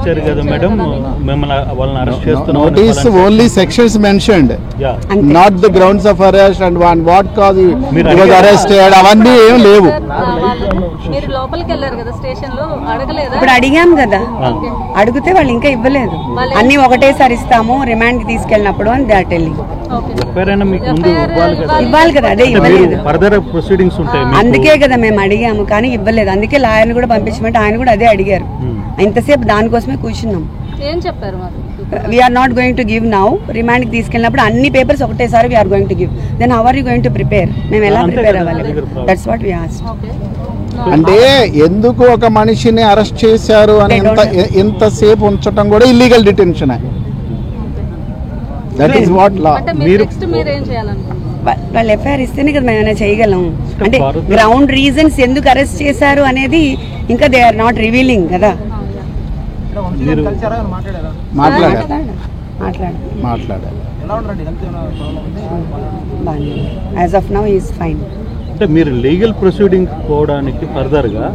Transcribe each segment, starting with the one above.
ఇచ్చారు కదా మేడం, మిమ్మల్ని వాళ్ళని అరెస్ట్ చేస్తున్నాం. Notice only sections mentioned, not the grounds of arrest and what cause he was arrested. అవన్నీ ఏం లేవు. మీరు లోపలికి వెళ్ళారు కదా స్టేషన్ లో, అడగలేదా? ఇప్పుడు అడిగాం కదా, అడిగితే వాళ్ళు ఇంకా ఇవ్వలేదు. అన్ని ఒకటేసారి ఇస్తాము రిమాండ్ కి తీసుకెళ్ళినప్పుడు అని దా టెల్లింగ్. ఇవ్వాలి కదా, అదే ఇవ్వలేదు. ఫర్దర్ ప్రొసీడింగ్స్ ఉంటాయి, అందుకే కదా మేము అడిగాము కానీ ఇవ్వలేదు. అందుకే లాయర్ని కూడా పంపించమంటే ఆయన కూడా అదే అడిగారు. ఇంతసేపు దానికోసమే కూర్చున్నాం. ఏం చెప్పారు? We're not going to give now, remand కి తీసుకెళ్ళినప్పుడు అన్ని పేపర్స్ ఒకటేసారి we're going to give. Then how are you going to prepare? మేము ఎలా ప్రిపేర్ అవ్వాలి? That's what we asked. అంటే ఎందుకు ఒక మనిషిని అరెస్ట్ చేశారు అని ఎంతసేపు ఉంచడం కూడా illegal detention. That is what law. వాళ్ళు ఎఫ్ఐఆర్ ఇస్తేనే కదా మేము ఏమైనా చేయగలం. అంటే గ్రౌండ్ రీజన్స్ ఎందుకు అరెస్ట్ చేశారు అనేది ఇంకా దే ఆర్ నాట్ రివీలింగ్ కదా. మాట్లాడారు. As of now is fine. అంటే మీరు లీగల్ ప్రొసీడింగ్ పోవడానికి ఫర్దర్గా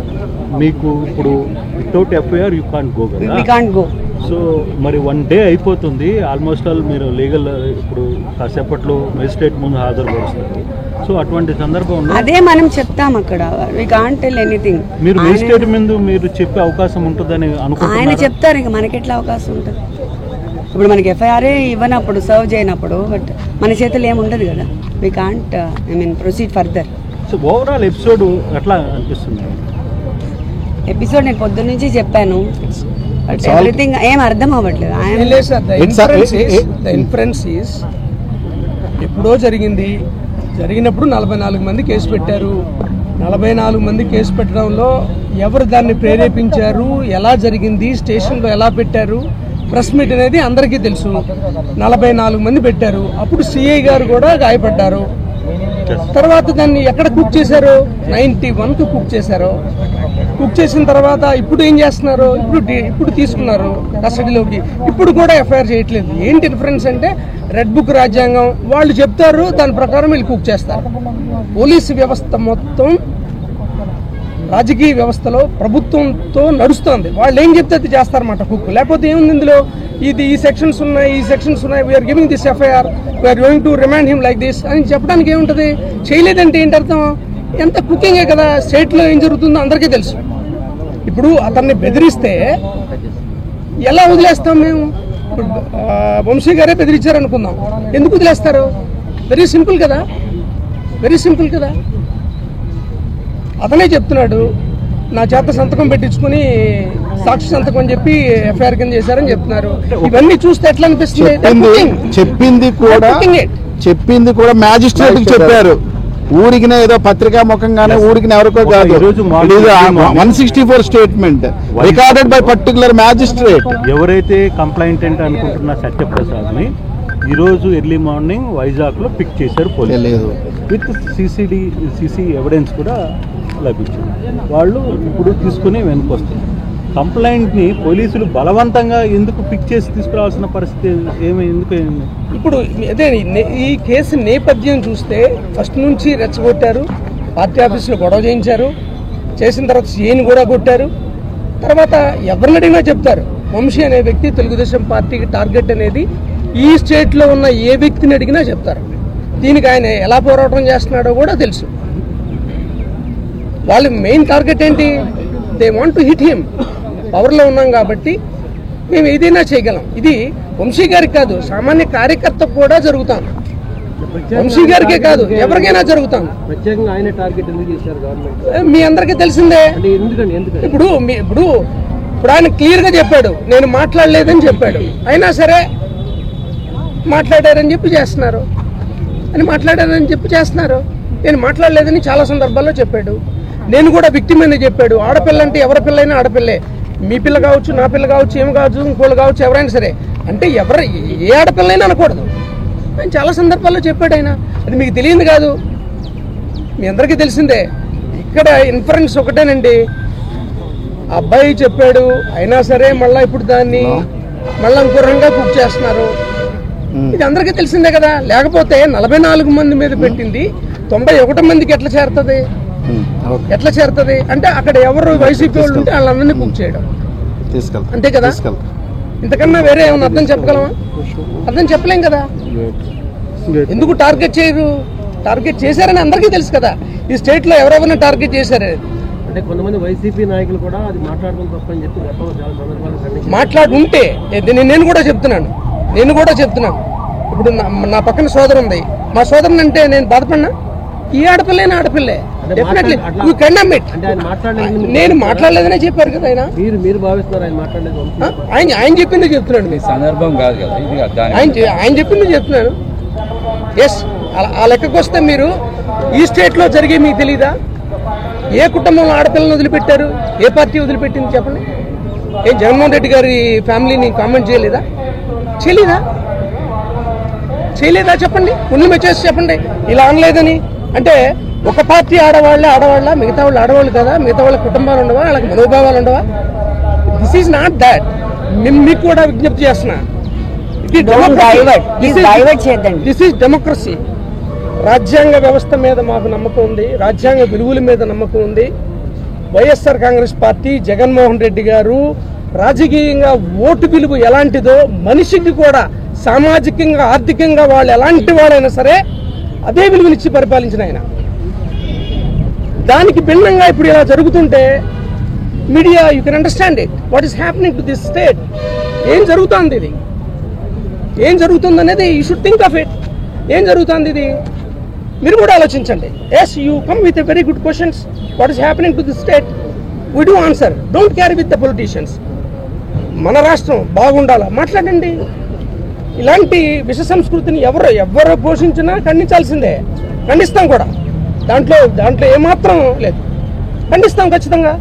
మీకు ఇప్పుడు without FIR you can't go కదా. We can't go. సో మరి 1 day అయిపోతుంది ఆల్మోస్ట్ ఆల్. మీరు లీగల్ ఇప్పుడు కాసేపట్లో మెజిస్ట్రేట్ ముందు హాజరుపరుస్తారు. సో అటువంటి సందర్భంలో అదే మనం చెప్తాం అక్కడ. We can't tell anything. మీరు మెజిస్ట్రేట్ ముందు మీరు చెప్పే అవకాశం ఉంటుందని అనుకుంటున్నారు. ఆయన చెప్తారు, ఇంకా మనకి ఎట్లా అవకాశం ఉంటుంది? ఇప్పుడు మనకి ఎఫ్ఐఆర్ ఇవ్వనప్పుడు, సర్వ్ చేయనప్పుడు, బట్ మన చేతులు ఏముండదు కదా. We can't proceed further. So overall episode ఎట్లా అనిపిస్తుంది? ఎపిసోడ్ నేను పొద్దున్న నుంచి చెప్పాను, ఎవ్రీథింగ్ ఏం అర్థం అవ్వట్లేదు. ఎప్పుడో జరిగినప్పుడు 44 మంది కేసు పెట్టారు. 44 మంది కేసు పెట్టడంలో ఎవరు దాన్ని ప్రేరేపించారు, ఎలా జరిగింది, స్టేషన్లో ఎలా పెట్టారు, ప్రెస్ మీట్ అనేది అందరికీ తెలుసు. 44 మంది పెట్టారు. అప్పుడు సిఐ గారు కూడా గాయపడ్డారు. తర్వాత దాన్ని ఎక్కడ కుక్ చేశారు? 91కు కుక్ చేశారు. కుక్ చేసిన తర్వాత ఇప్పుడు ఏం చేస్తున్నారు? ఇప్పుడు తీసుకున్నారు కస్టడీలోకి. ఇప్పుడు కూడా ఎఫ్ఐఆర్ చేయట్లేదు. ఏంటి డిఫరెన్స్ అంటే, రెడ్ బుక్ రాజ్యాంగం వాళ్ళు చెప్తారు, దాని ప్రకారం వీళ్ళు కుక్ చేస్తారు. పోలీసు వ్యవస్థ మొత్తం రాజకీయ వ్యవస్థలో ప్రభుత్వంతో నడుస్తుంది. వాళ్ళు ఏం చెప్తే అది చేస్తారన్నమాట కుక్. లేకపోతే ఏముంది ఇందులో? ఈ సెక్షన్స్ ఉన్నాయి, we're giving this FIR, we're going to remand him like this అని చెప్పడానికి ఏముంటుంది? చేయలేదంటే ఏంటి అర్థం? ఎంత కుకింగే కదా. స్టేట్లో ఏం జరుగుతుందో అందరికీ తెలుసు. ఇప్పుడు అతన్ని బెదిరిస్తే ఎలా వదిలేస్తాం మేము? ఇప్పుడు వంశీ గారే బెదిరించారు అనుకుందాం, ఎందుకు వదిలేస్తారు? వెరీ సింపుల్ కదా. అతనే చెప్తున్నాడు, నా చేత సంతకం పెట్టించుకుని సాక్షి సంతకం అని చెప్పి ఎఫ్ఐఆర్ కింద చేశారని చెప్తున్నారు. ఇవన్నీ చూస్తే ఎట్లా అనిపిస్తుంది? చెప్పింది కూడా మ్యాజిస్ట్రేట్ చెప్పారు. ఊరికినే ఏదో పత్రికా ముఖంగానే ఊరికి ఎవరికో కాదు. 164 statement recorded by particular magistrate. ఎవరైతే కంప్లైంటెంట్ అనుకుంటున్న సత్యప్రసాద్ ని ఈరోజు ఎర్లీ మార్నింగ్ వైజాగ్ లో పిక్ చేశారు పోలీసులు. విత్ సిసి ఎవిడెన్స్ కూడా లభించింది. వాళ్ళు ఇప్పుడు తీసుకుని వెనుకొస్తారు. కంప్లైంట్ని పోలీసులు బలవంతంగా ఎందుకు పిక్ చేసి తీసుకురావాల్సిన పరిస్థితి ఎందుకు? ఇప్పుడు అదే ఈ కేసు నేపథ్యం చూస్తే ఫస్ట్ నుంచి రెచ్చగొట్టారు. పార్టీ ఆఫీసులో గొడవ చేసిన తర్వాత సీఎని కూడా కొట్టారు. తర్వాత ఎవరిని అడిగినా చెప్తారు, వంశీ అనే వ్యక్తి తెలుగుదేశం పార్టీకి టార్గెట్ అనేది ఈ స్టేట్లో ఉన్న ఏ వ్యక్తిని అడిగినా చెప్తారు. దీనికి ఆయన ఎలా పోరాటం చేస్తున్నాడో కూడా తెలుసు. వాళ్ళ మెయిన్ టార్గెట్ ఏంటి? They want to hit him. పవర్లో ఉన్నాం కాబట్టి మేము ఏదైనా చేయగలం. ఇది వంశీ గారికి కాదు, సామాన్య కార్యకర్త కూడా జరుగుతాం. వంశీ గారికే కాదు, ఎవరికైనా జరుగుతాం. మీ అందరికీ తెలిసిందే. ఇప్పుడు ఆయన క్లియర్గా చెప్పాడు, నేను మాట్లాడలేదని చెప్పాడు. అయినా సరే మాట్లాడారని చెప్పి చేస్తున్నారు. నేను మాట్లాడలేదని చాలా సందర్భాల్లో చెప్పాడు. నేను కూడా విక్టిమ్ అని చెప్పాడు. ఆడపిల్ల అంటే ఎవరి పిల్లైనా ఆడపిల్లే. మీ పిల్ల కావచ్చు, నా పిల్ల కావచ్చు, ఏమి కావచ్చు, ఇంకోళ్ళు కావచ్చు, ఎవరైనా సరే. అంటే ఏ ఆడపిల్లైనా అనకూడదు అని చాలా సందర్భాల్లో చెప్పాడు ఆయన. అది మీకు తెలియదు కాదు, మీ అందరికీ తెలిసిందే. ఇక్కడ ఇన్ఫరెన్స్ ఒకటేనండి, అబ్బాయి చెప్పాడు. అయినా సరే మళ్ళీ ఇప్పుడు దాన్ని మళ్ళీ ఇంకో రంగా కుక్ చేస్తున్నారు. ఇది అందరికీ తెలిసిందే కదా. లేకపోతే 44 మంది మీద పెట్టింది 91 మందికి ఎట్లా చేరుతుంది? అంటే అక్కడ ఎవరు వైసీపీ వాళ్ళు ఉంటే వాళ్ళందరినీ బుక్ చేయడం. తీసుకెళ్తాం అంతే కదా? ఇంతకన్నా వేరే ఏమన్నా అర్థం చెప్పగలమా? అర్థం చెప్పలేం కదా. ఎందుకు టార్గెట్ చేయరు? టార్గెట్ చేశారని అందరికీ తెలుసు కదా, ఈ స్టేట్లో ఎవరెవరిని టార్గెట్ చేశారు. అంటే కొంతమంది వైసీపీ నాయకులు కూడా అది మాట్లాడడం తప్పని చెప్పి గతంలో చాలా సందర్భాలు మాట్లాడుంటే నేను కూడా చెప్తున్నాను. ఇప్పుడు నా పక్కన సోదరు ఉంది, మా సోదరుని అంటే నేను బాధపడినా? ఈ ఆడపిల్లైనా ఆడపిల్లే, డెఫినెట్లీ యూ కెన్ అడ్మిట్. నేను మాట్లాడలేదనే చెప్పారు కదా ఆయన. మీరు భావిస్తున్నారు ఆయన మాట్లాడలేదు? ఆయన చెప్పింది చెప్తున్నాడు. మీ సందర్భం కాదు కదా, ఆయన చెప్పింది చెప్తున్నాను. ఎస్, ఆ లెక్కకు వస్తే మీరు ఈ స్టేట్లో జరిగే మీకు తెలీదా? ఏ కుటుంబంలో ఆడపిల్లని వదిలిపెట్టారు? ఏ పార్టీ వదిలిపెట్టింది చెప్పండి? ఏ జగన్మోహన్ రెడ్డి గారి ఫ్యామిలీని కామెంట్ చేయలేదా? చేయలేదా చెప్పండి. కొన్ని మెసేజ్ చెప్పండి ఇలా అనలేదని. అంటే ఒక పార్టీ ఆడవాళ్ళ మిగతా వాళ్ళు ఆడవాళ్ళు కదా, మిగతా వాళ్ళ కుటుంబాలు ఉండవా, వాళ్ళకి మనోభావాలు ఉండవా? This is not that. మీకు కూడా విజ్ఞప్తి చేస్తున్నా, దిస్ ఈజ్ డెమోక్రసీ. రాజ్యాంగ వ్యవస్థ మీద మాకు నమ్మకం ఉంది, రాజ్యాంగ విలువల మీద నమ్మకం ఉంది. వైఎస్ఆర్ కాంగ్రెస్ పార్టీ, జగన్మోహన్ రెడ్డి గారు రాజకీయంగా ఓటు విలువ ఎలాంటిదో మనిషికి కూడా సామాజికంగా ఆర్థికంగా వాళ్ళు ఎలాంటి వాళ్ళైనా సరే అదే విలువనిచ్చి పరిపాలించిన ఆయన. దానికి భిన్నంగా ఇప్పుడు ఇలా జరుగుతుంటే media you can understand it, what is happening to this state. ఏం జరుగుతుంది, ఇది ఏం జరుగుతుంది అనేది you should think of it. ఏం జరుగుతుంది ఇది మీరు కూడా ఆలోచించండి. Yes, you come with a very good questions, what is happening to this state. We do answer, don't carry with the politicians. మన రాష్ట్రం బాగుండాలా మాట్లాడండి. ఇలాంటి విష సంస్కృతిని ఎవరు పోషించినా ఖండించాల్సిందే, ఖండిస్తాం కూడా. దాంట్లో ఏమాత్రం లేదు, ఖండిస్తాం ఖచ్చితంగా.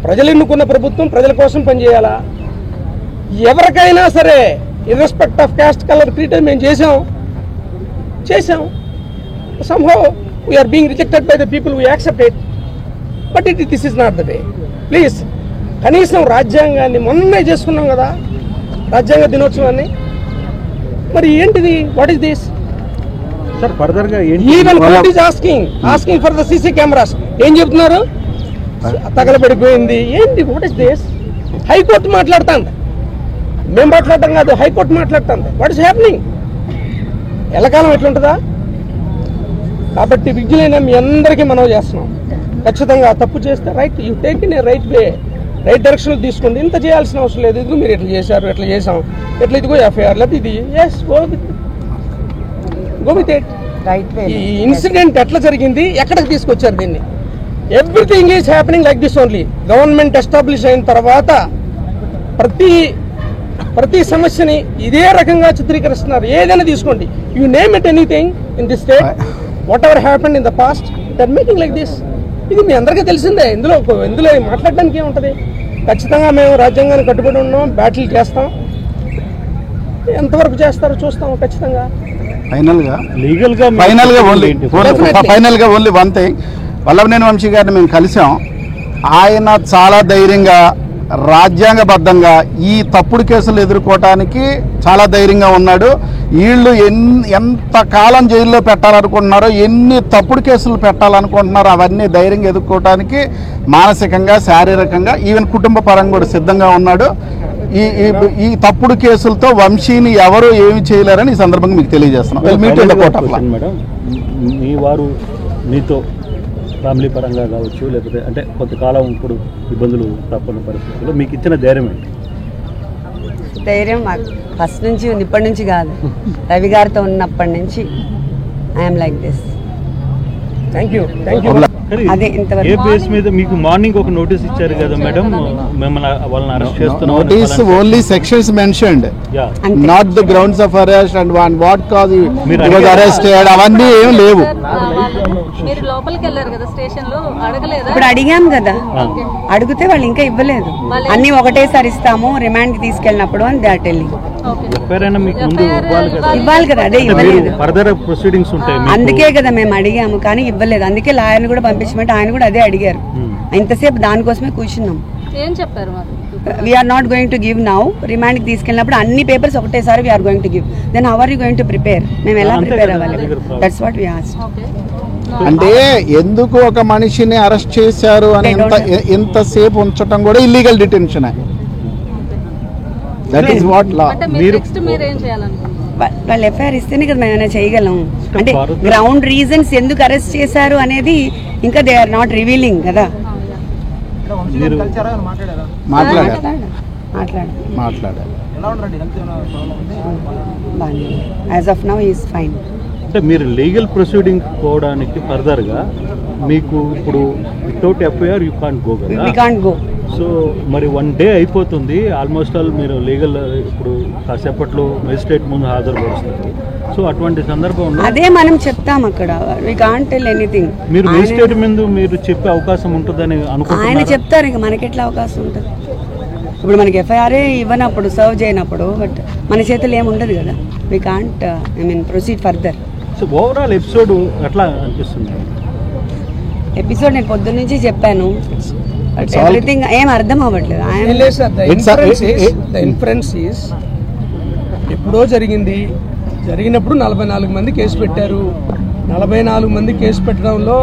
ప్రజలు ఎన్నుకున్న ప్రభుత్వం ప్రజల కోసం పనిచేయాలా? ఎవరికైనా సరే ఇర్రెస్పెక్ట్ ఆఫ్ కాస్ట్, కలర్, క్రీడ్ మేము చేసాం. somehow we are being rejected by the people, we accept it, but this is not the way. Please, కనీసం రాజ్యాంగాన్ని మొన్నే చేసుకున్నాం కదా, రాజ్యాంగ దినోత్సవాన్ని. మరి ఏంటిది, what is this? Sir further గా even court is asking for the CC cameras. ఏం చెప్తున్నారు? తగలబడిపోయింది ఏంటి, వాట్ ఈస్ దిస్? హైకోర్టు మాట్లాడుతుంది, మేము మాట్లాడటం కాదు, హైకోర్టు మాట్లాడుతుంది. What is happening? ఎల్లకాలం ఎట్లుంటుందా? కాబట్టి విజ్ఞులైన మీ అందరికీ మనం చేస్తున్నాం, ఖచ్చితంగా తప్పు చేస్తే right, you take in a right way, right డైరెక్షన్లో తీసుకోండి. ఇంత చేయాల్సిన అవసరం లేదు. ఇదిగో మీరు ఎట్లా చేశారు, ఎట్లా చేసాం, ఎట్లా ఇదిగో ఎఫ్ఐఆర్ లేదు, ఇది ఎస్ గో విత్ ఇట్. ఈ ఇన్సిడెంట్ ఎట్లా జరిగింది, ఎక్కడికి తీసుకొచ్చారు దీన్ని? Everything is happening like this only. Government establish అయిన తర్వాత ప్రతి సమస్యని ఇదే రకంగా చిత్రీకరిస్తున్నారు. ఏదైనా తీసుకోండి, you name it anything in this state, what ever happened in the past, that making like this. ఇది మీ అందరికీ తెలిసిందే. ఇందులో మాట్లాడడానికి ఏముంటుంది? ఖచ్చితంగా మేము రాజ్యాంగాన్ని కట్టుబడి ఉన్నాం, బ్యాటిల్ చేస్తాం. ఎంతవరకు చేస్తారో చూస్తాం ఖచ్చితంగా. ఫైనల్ గా only one thing, Vallabhaneni Vamsi గారిని మేము కలిసాం. ఆయన చాలా ధైర్యంగా, రాజ్యాంగబద్ధంగా ఈ తప్పుడు కేసులు ఎదుర్కోవటానికి చాలా ధైర్యంగా ఉన్నాడు. వీళ్ళు ఎంత కాలం జైల్లో పెట్టాలనుకుంటున్నారో, ఎన్ని తప్పుడు కేసులు పెట్టాలనుకుంటున్నారో అవన్నీ ధైర్యంగా ఎదుర్కోవటానికి మానసికంగా, శారీరకంగా, ఈవెన్ కుటుంబ పరంగా కూడా సిద్ధంగా ఉన్నాడు. ఈ తప్పుడు కేసులతో వంశీని ఎవరు ఏమి చేయలేరని ఈ సందర్భంగా మీకు తెలియజేస్తున్నాం. మేడం, మీ వారు మీతో ఫ్యామిలీ పరంగా కావచ్చు, లేకపోతే అంటే కొంతకాలం ఇప్పుడు ఇబ్బందులు తప్పని పరిస్థితుల్లో మీకు ఇచ్చిన ధైర్యం ఏంటి? ధైర్యం మాకు ఫస్ట్ నుంచి ఉంది, ఇప్పటి నుంచి కాదు, రవి గారితో ఉన్నప్పటి నుంచి I'm like this. Thank you. అదే ఇంతవరకు ఏ బేస్ మీద మీకు మార్నింగ్ ఒక నోటీస్ ఇచ్చారు కదా మేడం, మిమ్మల్ని వాళ్ళని అరెస్ట్ చేస్తున్నాం? Notice only sections mentioned, not the grounds of arrest and what cause was arrested, అవన్నీ ఏం లేవు. మీరు లోపలికి వెళ్ళారు కదా స్టేషన్ లో, అడగలేదా? ఇప్పుడు అడిగాం కదా, అడిగితే వాళ్ళు ఇంకా ఇవ్వలేదు. అన్ని ఒకటేసారి ఇస్తాము రిమాండ్ కి తీసుకెళ్ళినప్పుడు అని దే ఆర్ టెల్లింగ్. ఇవ్వాలి కదా, అదే ఇవ్వలేదు. ఫర్దర్ ప్రొసీడింగ్స్ ఉంటాయి, అందుకే కదా మేము అడిగాము కానీ ఇవ్వలేదు. అందుకే లాయర్ని కూడా పంపించమంటే ఆయన కూడా అదే అడిగారు. ఇంతసేపు దానికోసమే కూర్చున్నాం. ఏం చెప్పారు? We're not going to give now, remand కి తీసుకెళ్ళినప్పుడు అన్ని పేపర్స్ ఒకటేసారి we're going to give, then how are you going to prepare? మేము ఎలా ప్రిపేర్ అవ్వాలి? That's what we asked. అంటే ఎందుకు ఒక మనిషిని అరెస్ట్ చేశారు అని ఎంతసేపు ఉంచటం కూడా illegal detention. That is what law. అంటే మీరు నెక్స్ట్ మీరు ఏం చేయాలనుకుంటున్నారు? వాళ్ళు ఎఫ్ఐఆర్ ఇస్తేనే కదా మేము ఏమైనా చేయగలం. అంటే గ్రౌండ్ రీజన్స్ ఎందుకు అరెస్ట్ చేశారు అనేది ఇంకా దే ఆర్ నాట్ రివీలింగ్ కదా. మాట్లాడారు. As of now is fine. అంటే మీరు లీగల్ ప్రొసీడింగ్ పోవడానికి ఫర్దర్గా మీకు ఇప్పుడు without FIR you can't go కదా. We can't go. సో మరి 1 day అయిపోతుంది ఆల్మోస్ట్ ఆల్. మీరు లీగల్ ఇప్పుడు కాసేపట్లో మెజిస్ట్రేట్ ముందు హాజరుపరుస్తారు. సో అటువంటి సందర్భంలో అదే మనం చెప్తాం అక్కడ. We can't tell anything. మీరు మెజిస్ట్రేట్ ముందు మీరు చెప్పే అవకాశం ఉంటుందని అనుకుంటున్నారు. ఆయన చెప్తారు, ఇంకా మనకెట్లా అవకాశం ఉంటుంది. ఇప్పుడు మనకి ఎఫ్ఐఆర్ఏ ఇవ్వనప్పుడు, సర్వ్ చేయనప్పుడు, బట్ మన చేతులు ఏముండదు కదా. We can't proceed further. So overall episode ఎట్లా అనిపిస్తుంది? ఎపిసోడ్ నేను పొద్దున్న నుంచి చెప్పాను, ఎవ్రీథింగ్ ఏం అర్థం అవ్వట్లేదు. ఇన్ఫరెన్స్ ఈస్ ఎప్పుడో జరిగినప్పుడు 44 మంది కేసు పెట్టారు. 44 మంది కేసు పెట్టడంలో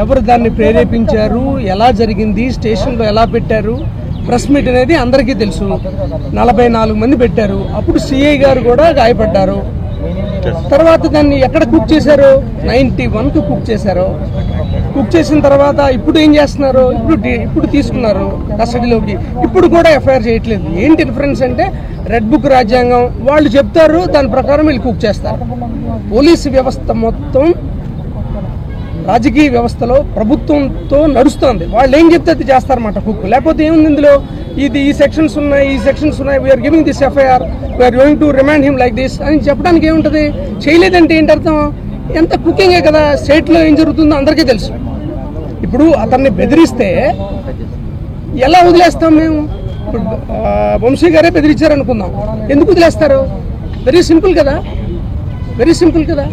ఎవరు దాన్ని ప్రేరేపించారు, ఎలా జరిగింది, స్టేషన్లో ఎలా పెట్టారు, ప్రెస్ మీట్ అనేది అందరికీ తెలుసు. 44 మంది పెట్టారు. అప్పుడు సిఐ గారు కూడా గాయపడ్డారు. తర్వాత దాన్ని ఎక్కడ కుక్ చేశారు? 91కు కుక్ చేశారు. కుక్ చేసిన తర్వాత ఇప్పుడు ఏం చేస్తున్నారు? ఇప్పుడు తీసుకున్నారు కస్టడీలోకి. ఇప్పుడు కూడా ఎఫ్ఐఆర్ చేయట్లేదు. ఏంటి డిఫరెన్స్ అంటే రెడ్ బుక్ రాజ్యాంగం వాళ్ళు చెప్తారు, దాని ప్రకారం వీళ్ళు కుక్ చేస్తారు. పోలీసు వ్యవస్థ మొత్తం రాజకీయ వ్యవస్థలో ప్రభుత్వంతో నడుస్తుంది. వాళ్ళు ఏం చెప్తే అది చేస్తారన్నమాట కుక్. లేకపోతే ఏముంది ఇందులో? ఈ సెక్షన్స్ ఉన్నాయి, we're giving this FIR, we're going to remand him like this అని చెప్పడానికి ఏముంటుంది? చేయలేదంటే ఏంటి అర్థం? ఎంత కుకింగే కదా. స్టేట్లో ఏం జరుగుతుందో అందరికీ తెలుసు. ఇప్పుడు అతన్ని బెదిరిస్తే ఎలా వదిలేస్తాం మేము? ఇప్పుడు వంశీ గారే బెదిరించారు అనుకుందాం, ఎందుకు వదిలేస్తారు? వెరీ సింపుల్ కదా.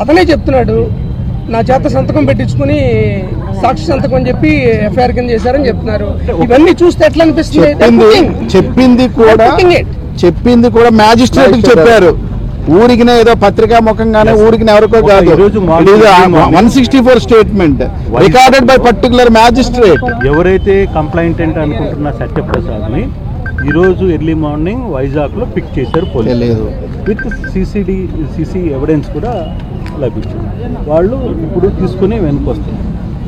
అతనే చెప్తున్నాడు, నా చేత సంతకం పెట్టించుకుని సాక్షి సంతకం అని చెప్పి ఎఫ్ఐఆర్ కింద చేశారని చెప్తున్నారు. ఇవన్నీ చూస్తే ఎట్లా అనిపిస్తుంది? చెప్పింది కూడా మ్యాజిస్ట్రేట్ చెప్పారు. ఊరికినే ఏదో పత్రికా ముఖంగానే ఊరికి ఎవరికో కాదు. 164 statement recorded by particular magistrate. ఎవరైతే కంప్లైంటెంట్ అనుకుంటున్న సత్యప్రసాద్ని ఈరోజు ఎర్లీ మార్నింగ్ వైజాగ్లో పిక్ చేశారు పోలీసులు. విత్ సీసీ ఎవిడెన్స్ కూడా లభించింది. వాళ్ళు ఇప్పుడు తీసుకుని వెనుకొస్తారు.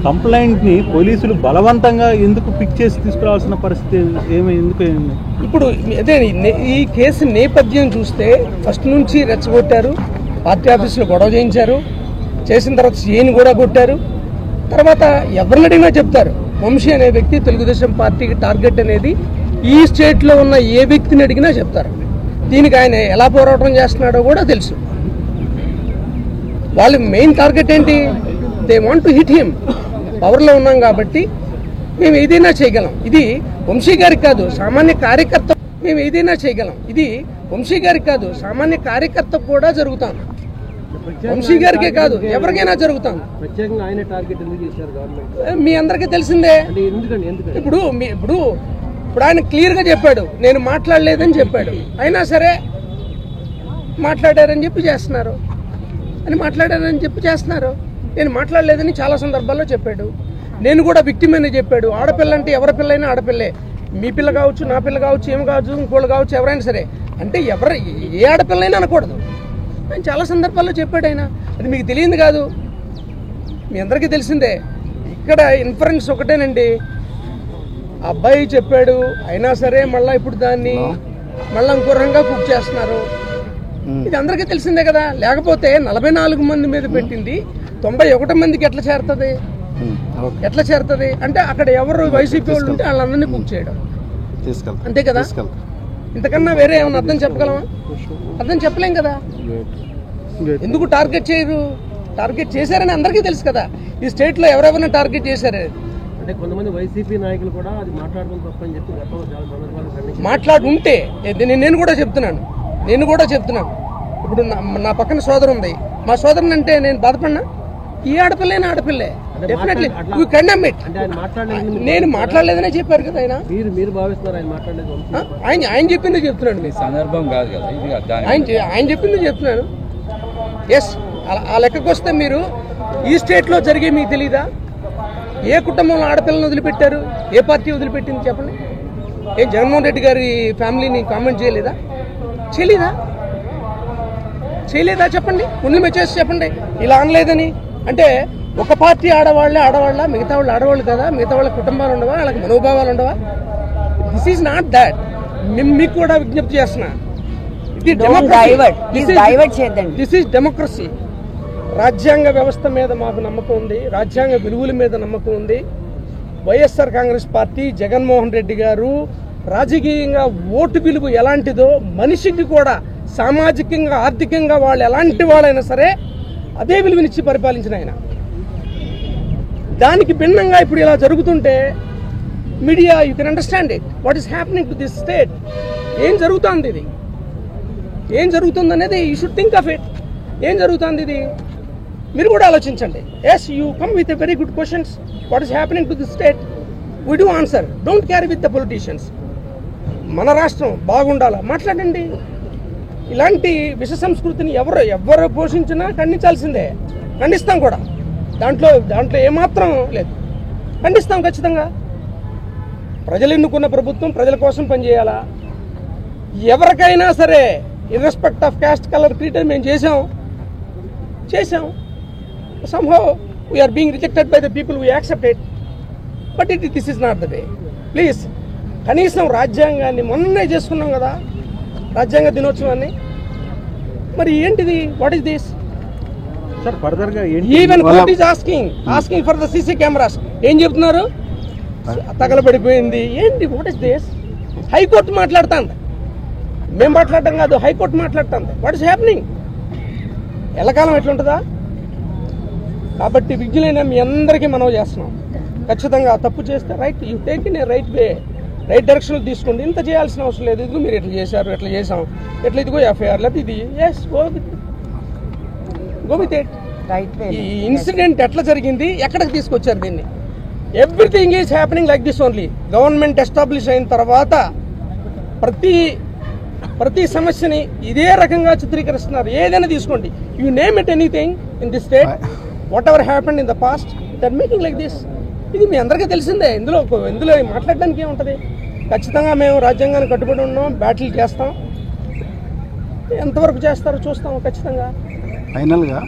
కంప్లైంట్ని పోలీసులు బలవంతంగా ఎందుకు పిక్ చేసి తీసుకురావాల్సిన పరిస్థితి ఎందుకు? ఇప్పుడు అదే ఈ కేసు నేపథ్యం చూస్తే ఫస్ట్ నుంచి రెచ్చగొట్టారు. పార్టీ ఆఫీసులో గొడవ చేసిన తర్వాత సీఎని కూడా కొట్టారు. తర్వాత ఎవరిని అడిగినా చెప్తారు, వంశీ అనే వ్యక్తి తెలుగుదేశం పార్టీకి టార్గెట్ అనేది ఈ స్టేట్లో ఉన్న ఏ వ్యక్తిని అడిగినా చెప్తారు. దీనికి ఆయన ఎలా పోరాటం చేస్తున్నాడో కూడా తెలుసు. వాళ్ళ మెయిన్ టార్గెట్ ఏంటి? They want to hit him. పవర్లో ఉన్నాం కాబట్టి మేము ఏదైనా చేయగలం. ఇది వంశీ గారికి కాదు, సామాన్య కార్యకర్త. మేము ఏదైనా చేయగలం. ఇది వంశీ గారికి కాదు, సామాన్య కార్యకర్తకు కూడా జరుగుతాను. వంశీ గారికే కాదు, ఎవరికైనా జరుగుతాను. ప్రత్యేకంగా ఆయన టార్గెట్ ఎందుకు చేశారు గవర్నమెంట్? మీ అందరికీ తెలిసిందే. ఇప్పుడు ఆయన క్లియర్గా చెప్పాడు, నేను మాట్లాడలేదని చెప్పాడు. అయినా సరే మాట్లాడారని చెప్పి చేస్తున్నారు. నేను మాట్లాడలేదని చాలా సందర్భాల్లో చెప్పాడు. నేను కూడా విక్టిమ్ అని చెప్పాడు. ఆడపిల్ల అంటే ఎవరి పిల్లైనా ఆడపిల్లే. మీ పిల్ల కావచ్చు, నా పిల్ల కావచ్చు, ఏమి కావచ్చు, ఇంకోళ్ళు కావచ్చు, ఎవరైనా సరే. అంటే ఏ ఆడపిల్లైనా అనకూడదు అని చాలా సందర్భాల్లో చెప్పాడు ఆయన. అది మీకు తెలియదు కాదు, మీ అందరికీ తెలిసిందే. ఇక్కడ ఇన్ఫరెన్స్ ఒకటేనండి, అబ్బాయి చెప్పాడు. అయినా సరే మళ్ళీ ఇప్పుడు దాన్ని ఇంకో రకంగా కుక్ చేస్తున్నారు. ఇది అందరికీ తెలిసిందే కదా. లేకపోతే 44 మంది మీద పెట్టింది 91 మందికి ఎట్లా చేరుతుంది? అంటే అక్కడ ఎవరు వైసీపీ వాళ్ళు ఉంటే వాళ్ళందరినీ కుక్ చేయడం, అంతే కదా. ఇంతకన్నా వేరే ఏమన్నా అర్థం చెప్పగలమా? అర్థం చెప్పలేం కదా. ఎందుకు టార్గెట్ చేయరు? టార్గెట్ చేశారని అందరికీ తెలుసు కదా. ఈ స్టేట్లో ఎవరెవరైనా టార్గెట్ చేశారు. అంటే కొంతమంది వైసీపీ నాయకులు కూడా అది మాట్లాడడం తప్పని చెప్పి మాట్లాడుంటే నేను కూడా చెప్తున్నాను. ఇప్పుడు నా పక్కన సోదరు ఉంది. మా సోదరుని అంటే నేను బాధపడినా? ఈ ఆడపిల్లైనా ఆడపిల్లే. Definitely we condemn it. నేను మాట్లాడలేదనే చెప్పారు కదా ఆయన. మీరు భావిస్తున్నారు ఆయన మాట్లాడలేదు? ఆయన చెప్పింది చెప్తున్నాను. సందర్భం కాదు కదా, ఆయన చెప్పింది చెప్తున్నాను. ఎస్, ఆ లెక్కకు వస్తే మీరు ఈ స్టేట్లో జరిగే మీకు తెలీదా? ఏ కుటుంబంలో ఆడపిల్లని వదిలిపెట్టారు? ఏ పార్టీ వదిలిపెట్టింది చెప్పండి? ఏం జగన్మోహన్ రెడ్డి గారి ఫ్యామిలీని కామెంట్ చేయలేదా? చేయలేదా చెప్పండి. ముందు మెచ్చేసి చెప్పండి ఇలా అనలేదని. అంటే ఒక పార్టీ ఆడవాళ్ళ మిగతా వాళ్ళు ఆడవాళ్ళు కదా, మిగతా వాళ్ళ కుటుంబాలు ఉండవా, వాళ్ళకి మనోభావాలు ఉండవా? This is not that. మీకు కూడా విజ్ఞప్తి చేస్తున్నా, దిస్ ఈజ్ డెమోక్రసీ. రాజ్యాంగ వ్యవస్థ మీద మాకు నమ్మకం ఉంది, రాజ్యాంగ విలువల మీద నమ్మకం ఉంది. వైఎస్ఆర్ కాంగ్రెస్ పార్టీ, జగన్మోహన్ రెడ్డి గారు రాజకీయంగా ఓటు విలువ ఎలాంటిదో, మనిషికి కూడా సామాజికంగా ఆర్థికంగా వాళ్ళు ఎలాంటి వాళ్ళైనా సరే అదే విలువనిచ్చి పరిపాలించిన ఆయన. దానికి భిన్నంగా ఇప్పుడు ఇలా జరుగుతుంటే media, you can understand it, what is happening to this state. ఏం జరుగుతుంది ఇది, ఏం జరుగుతుంది అనేది you should think of it. ఏం జరుగుతుంది ఇది మీరు కూడా ఆలోచించండి. Yes, you come with a very good questions, what is happening to this state, we do answer, don't carry with the politicians. మన రాష్ట్రం బాగుండాలా మాట్లాడండి. ఇలాంటి విష సంస్కృతిని ఎవరు పోషించినా ఖండించాల్సిందే, ఖండిస్తాం కూడా. దాంట్లో ఏమాత్రం లేదు, ఖండిస్తాం ఖచ్చితంగా. ప్రజలు ఎన్నుకున్న ప్రభుత్వం ప్రజల కోసం పనిచేయాలా? ఎవరికైనా సరే ఇర్రెస్పెక్ట్ ఆఫ్ క్యాస్ట్, కలర్, క్రీడ్ మేము చేసాం. somehow we are being rejected by the people, we accept it, but this is not the way. Please, కనీసం రాజ్యాంగాన్ని మొన్నే చేసుకున్నాం కదా, రాజ్యాంగ దినోత్సవాన్ని. మరి ఏంటిది, what is this? Sir further గా even court is asking for the CC cameras. ఏం చెప్తున్నారు? తగలబడిపోయింది ఏంటి, వాట్ ఈస్ దిస్? హైకోర్టు మాట్లాడుతుంది, మేము మాట్లాడటం కాదు, హైకోర్టు మాట్లాడుతుంది. What is happening? ఎల్లకాలం ఎట్లుంటుందా? కాబట్టి విజ్ఞులైన మీ అందరికీ మనం చేస్తున్నాం, ఖచ్చితంగా తప్పు చేస్తే right, you take in a right way, right డైరెక్షన్లో తీసుకోండి. ఇంత చేయాల్సిన అవసరం లేదు. ఇదిగో మీరు ఎట్లా చేశారు, ఎట్లా చేసాం, ఎట్లా ఇదిగో ఎఫ్ఐఆర్ లేదు ఇది, ఎస్ గో విత్ ఇట్. ఈ ఇన్సిడెంట్ ఎట్లా జరిగింది, ఎక్కడికి తీసుకొచ్చారు దీన్ని? Everything is happening like this only. Government establish అయిన తర్వాత ప్రతి సమస్యని ఇదే రకంగా చిత్రీకరిస్తున్నారు. ఏదైనా తీసుకోండి, you name it anything in this state, what ever happened in the past, that making like this. ఇది మీ అందరికీ తెలిసిందే. ఇందులో మాట్లాడడానికి ఏముంటుంది? ఖచ్చితంగా మేము రాజ్యాంగాన్ని కట్టుబడి ఉన్నాం, బ్యాటిల్ చేస్తాం. ఎంతవరకు చేస్తారో చూస్తాం ఖచ్చితంగా. ఫైనల్గా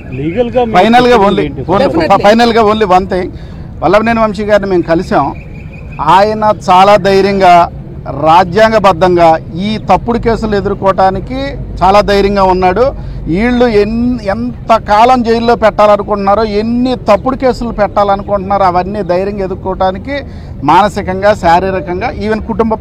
only one thing, Vallabhaneni Vamsi గారిని మేము కలిసాం. ఆయన చాలా ధైర్యంగా, రాజ్యాంగబద్ధంగా ఈ తప్పుడు కేసులు ఎదుర్కోవటానికి చాలా ధైర్యంగా ఉన్నాడు. వీళ్ళు ఎంత కాలం జైల్లో పెట్టాలనుకుంటున్నారో, ఎన్ని తప్పుడు కేసులు పెట్టాలనుకుంటున్నారో అవన్నీ ధైర్యంగా ఎదుర్కోవటానికి మానసికంగా, శారీరకంగా, ఈవెన్ కుటుంబ